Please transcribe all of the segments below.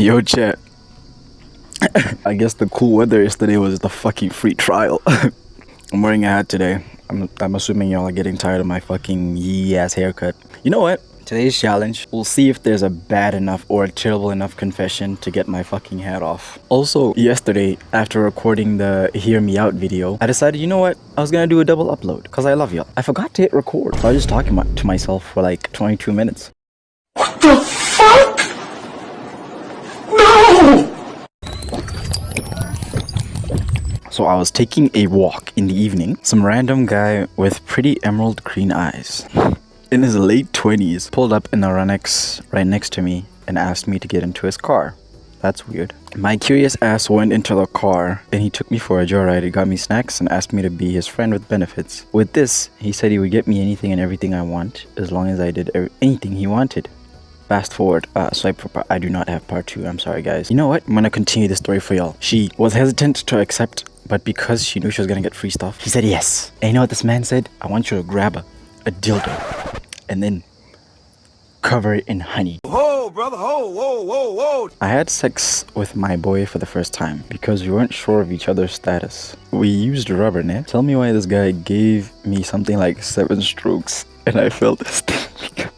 Yo, chat. I guess the cool weather yesterday was the fucking free trial. I'm wearing a hat today. I'm assuming y'all are getting tired of my fucking yee-ass haircut. You know what? Today's challenge, we'll see if there's a bad enough or a terrible enough confession to get my fucking hat off. Also, yesterday, after recording the Hear Me Out video, I decided, you know what? I was gonna do a double upload, because I love y'all. I forgot to hit record, so I was just talking to myself for like 22 minutes. What the fuck? No! So I was taking a walk in the evening. Some random guy with pretty emerald green eyes in his late 20s pulled up in a Runnex right next to me and asked me to get into his car. That's weird. My curious ass went into the car and he took me for a joyride. He got me snacks and asked me to be his friend with benefits. With this, he said he would get me anything and everything I want as long as I did anything he wanted. Fast forward, swipe for I do not have part 2. I'm sorry, guys. You know what? I'm gonna continue the story for y'all. She was hesitant to accept, but because she knew she was gonna get free stuff, she said yes. And you know what this man said? I want you to grab a dildo and then cover it in honey. Whoa, brother, whoa. I had sex with my boy for the first time because we weren't sure of each other's status. We used rubber, ne? Tell me why this guy gave me something like 7 strokes and I felt this thing.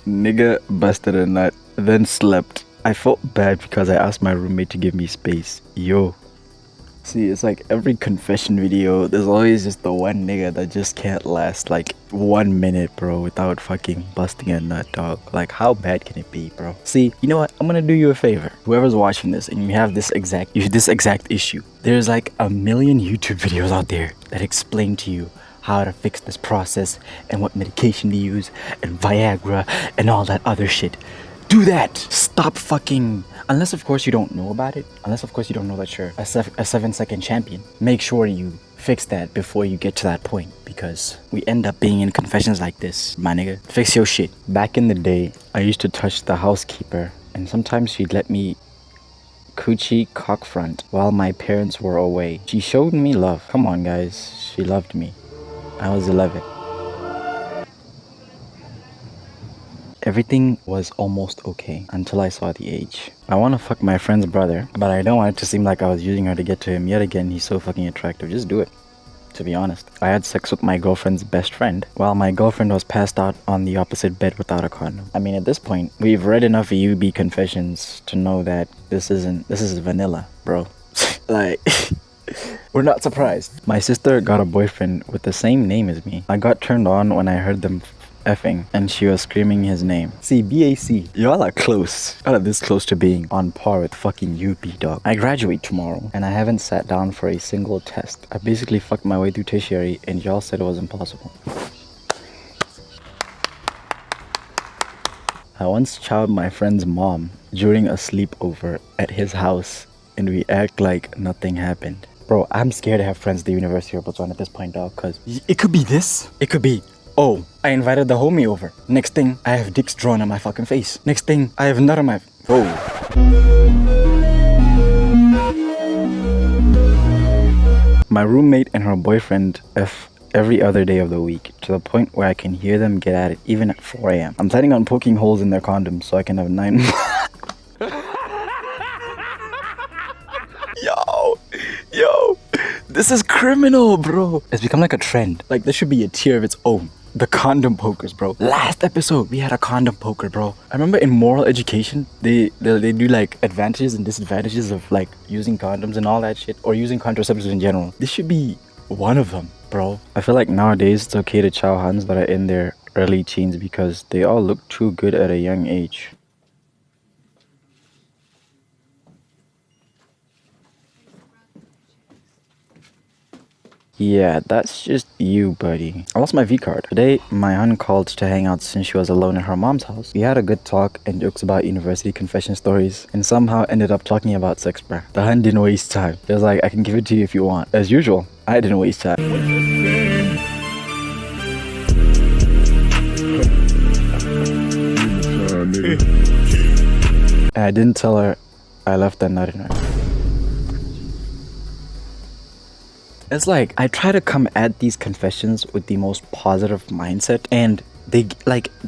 Nigga busted a nut, then slept. I felt bad because I asked my roommate to give me space. Yo. See, it's like every confession video, there's always just the one nigga that just can't last like 1 minute, bro, without fucking busting a nut, dog. Like, how bad can it be, bro? See, you know what? I'm gonna do you a favor. Whoever's watching this and you have this exact issue, there's like a million YouTube videos out there that explain to you how to fix this process and what medication to use and Viagra and all that other shit. Do that. Stop fucking, unless of course you don't know about it, unless of course you don't know that you're a 7-second champion. Make sure you fix that before you get to that point, because we end up being in confessions like this, my nigga. Fix your shit. Back in the day, I used to touch the housekeeper and sometimes she'd let me coochie cock front while my parents were away. She showed me love. Come on, guys. She loved me. I was 11. Everything was almost okay until I saw the age. I want to fuck my friend's brother, but I don't want it to seem like I was using her to get to him. Yet again, he's so fucking attractive. Just do it, to be honest. I had sex with my girlfriend's best friend while my girlfriend was passed out on the opposite bed without a condom. I mean, at this point, we've read enough UB confessions to know that this is vanilla, bro. Like... We're not surprised. My sister got a boyfriend with the same name as me. I got turned on when I heard them effing and she was screaming his name. See, BAC, y'all are close. Y'all are this close to being on par with fucking UP, dog. I graduate tomorrow and I haven't sat down for a single test. I basically fucked my way through tertiary and y'all said it was impossible. I once chowed my friend's mom during a sleepover at his house and we act like nothing happened. Bro, I'm scared to have friends at the University of Botswana at this point, dog, cause it could be this. It could be, oh, I invited the homie over. Next thing, I have dicks drawn on my fucking face. Next thing, I have nut on my... Whoa. My roommate and her boyfriend F every other day of the week, to the point where I can hear them get at it even at 4 a.m. I'm planning on poking holes in their condoms so I can have 9... Yo, this is criminal, bro. It's become like a trend. Like, this should be a tier of its own. The condom pokers, bro. Last episode, we had a condom poker, bro. I remember in moral education, they do like advantages and disadvantages of like using condoms and all that shit, or using contraceptives in general. This should be one of them, bro. I feel like nowadays it's okay to chow Hans that are in their early teens because they all look too good at a young age. Yeah, that's just you, buddy. I lost my V-card. Today, my aunt called to hang out since she was alone in her mom's house. We had a good talk and jokes about university confession stories and somehow ended up talking about sex, bruh. The aunt didn't waste time. She was like, I can give it to you if you want. As usual, I didn't waste time. And I didn't tell her I left that nut in her. It's like, I try to come at these confessions with the most positive mindset and it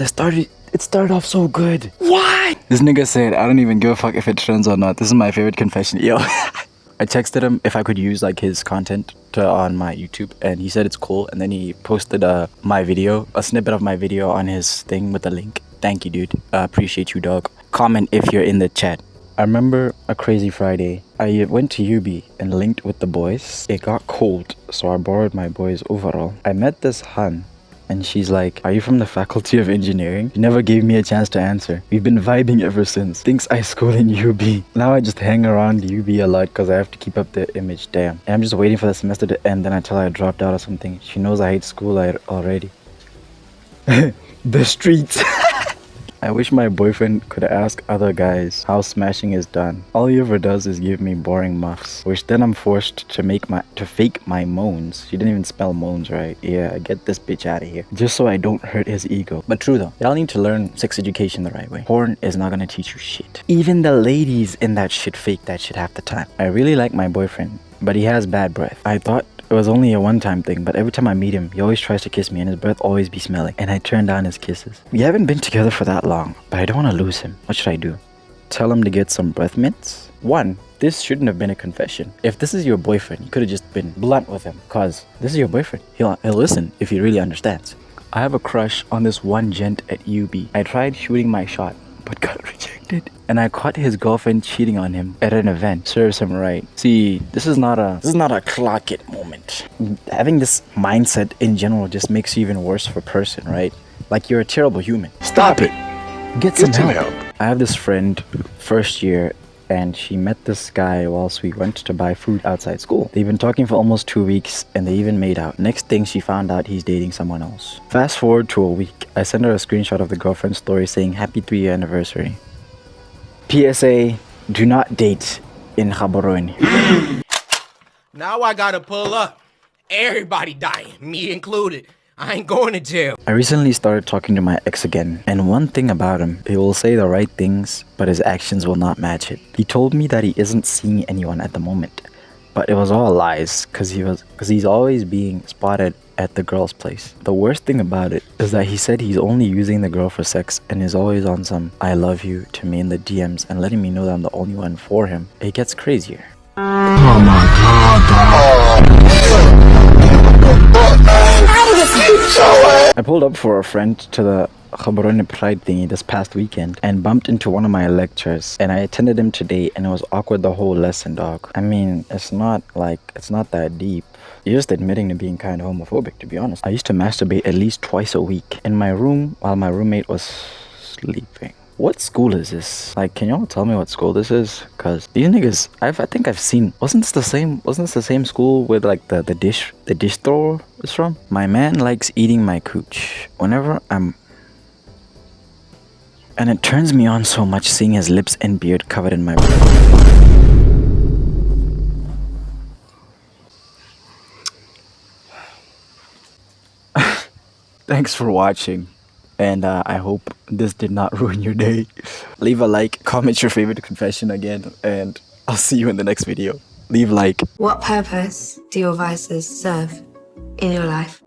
started off so good. What? This nigga said, I don't even give a fuck if it trends or not. This is my favorite confession. Yo. I texted him if I could use like his content on my YouTube, and he said it's cool. And then he posted a snippet of my video on his thing with a link. Thank you, dude. Appreciate you, dog. Comment if you're in the chat. I remember a crazy Friday. I went to UB and linked with the boys. It got cold, so I borrowed my boy's overall. I met this hun, and she's like, "Are you from the Faculty of Engineering?" She never gave me a chance to answer. We've been vibing ever since. Thinks I school in UB. Now I just hang around UB a lot because I have to keep up the image. Damn. And I'm just waiting for the semester to end, then I tell her I dropped out or something. She knows I hate school already. The streets. I wish my boyfriend could ask other guys how smashing is done. All he ever does is give me boring muffs, which then I'm forced to fake my moans. She didn't even spell moans right. Yeah, get this bitch out of here. Just so I don't hurt his ego. But true though, y'all need to learn sex education the right way. Porn is not gonna teach you shit. Even the ladies in that shit fake that shit half the time. I really like my boyfriend, but he has bad breath. I thought it was only a one-time thing, but every time I meet him, he always tries to kiss me and his breath always be smelling, and I turn down his kisses. We haven't been together for that long, but I don't want to lose him. What should I do? Tell him to get some breath mints? 1. This shouldn't have been a confession. If this is your boyfriend, you could have just been blunt with him, cause this is your boyfriend. He'll listen if he really understands. I have a crush on this one gent at UB. I tried shooting my shot, but got rejected. And I caught his girlfriend cheating on him at an event. Serves him right. See, this is not a clock it moment. Having this mindset in general just makes you even worse of a person, right? Like you're a terrible human. Stop it. Get some help. I have this friend, first year, and she met this guy whilst we went to buy food outside school. They've been talking for almost 2 weeks and they even made out. Next thing, she found out he's dating someone else. Fast forward to a week, I sent her a screenshot of the girlfriend's story saying happy 3-year anniversary. PSA, do not date in Gaborone. Now I gotta pull up. Everybody dying, me included. I ain't going to jail. I recently started talking to my ex again, and one thing about him, he will say the right things, but his actions will not match it. He told me that he isn't seeing anyone at the moment, but it was all lies, cause he's always being spotted at the girl's place. The worst thing about it is that he said he's only using the girl for sex and is always on some "I love you" to me in the DMs and letting me know that I'm the only one for him. It gets crazier. Oh my god. I pulled up for a friend to the Gaborone Pride thingy this past weekend and bumped into one of my lectures, and I attended him today and it was awkward the whole lesson, dog. I mean, it's not that deep. You're just admitting to being kind of homophobic, to be honest. I used to masturbate at least twice a week in my room while my roommate was sleeping. What school is this? Like, can y'all tell me what school this is? Cause these niggas, I think I've seen. Wasn't this the same school where like the dish thrower is from? My man likes eating my cooch whenever I'm. And it turns me on so much seeing his lips and beard covered in my. Thanks for watching. And I hope this did not ruin your day. Leave a like, comment your favorite confession again, and I'll see you in the next video. Leave like. What purpose do your vices serve in your life?